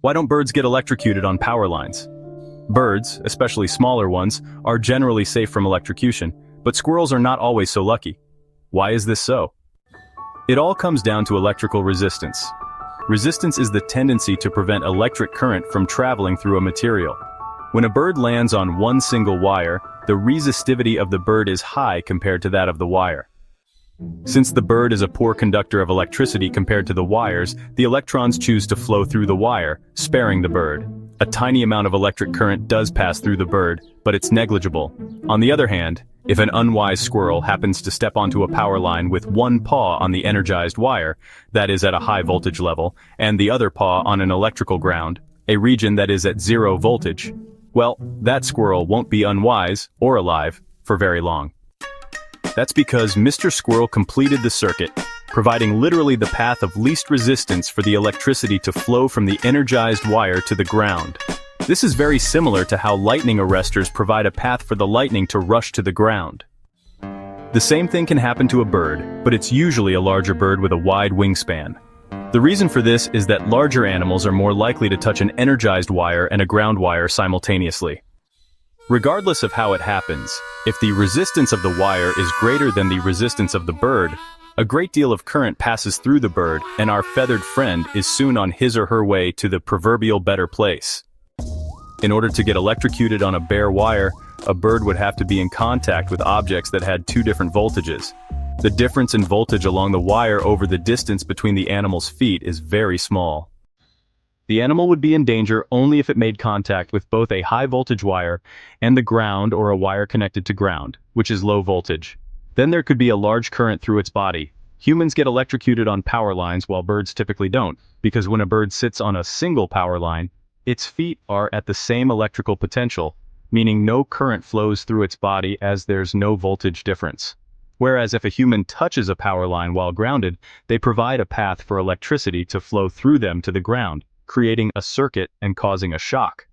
Why don't birds get electrocuted on power lines? Birds, especially smaller ones, are generally safe from electrocution, but squirrels are not always so lucky. Why is this so? It all comes down to electrical resistance. Resistance is the tendency to prevent electric current from traveling through a material. When a bird lands on one single wire, the resistivity of the bird is high compared to that of the wire. Since the bird is a poor conductor of electricity compared to the wires, the electrons choose to flow through the wire, sparing the bird. A tiny amount of electric current does pass through the bird, but it's negligible. On the other hand, if an unwise squirrel happens to step onto a power line with one paw on the energized wire, that is at a high voltage level, and the other paw on an electrical ground, a region that is at zero voltage, well, that squirrel won't be unwise, or alive, for very long. That's because Mr. Squirrel completed the circuit, providing literally the path of least resistance for the electricity to flow from the energized wire to the ground. This is very similar to how lightning arresters provide a path for the lightning to rush to the ground. The same thing can happen to a bird, but it's usually a larger bird with a wide wingspan. The reason for this is that larger animals are more likely to touch an energized wire and a ground wire simultaneously. Regardless of how it happens, if the resistance of the wire is greater than the resistance of the bird, a great deal of current passes through the bird, and our feathered friend is soon on his or her way to the proverbial better place. In order to get electrocuted on a bare wire, a bird would have to be in contact with objects that had two different voltages. The difference in voltage along the wire over the distance between the animal's feet is very small. The animal would be in danger only if it made contact with both a high-voltage wire and the ground or a wire connected to ground, which is low voltage. Then there could be a large current through its body. Humans get electrocuted on power lines while birds typically don't, because when a bird sits on a single power line, its feet are at the same electrical potential, meaning no current flows through its body as there's no voltage difference. Whereas if a human touches a power line while grounded, they provide a path for electricity to flow through them to the ground, creating a circuit and causing a shock.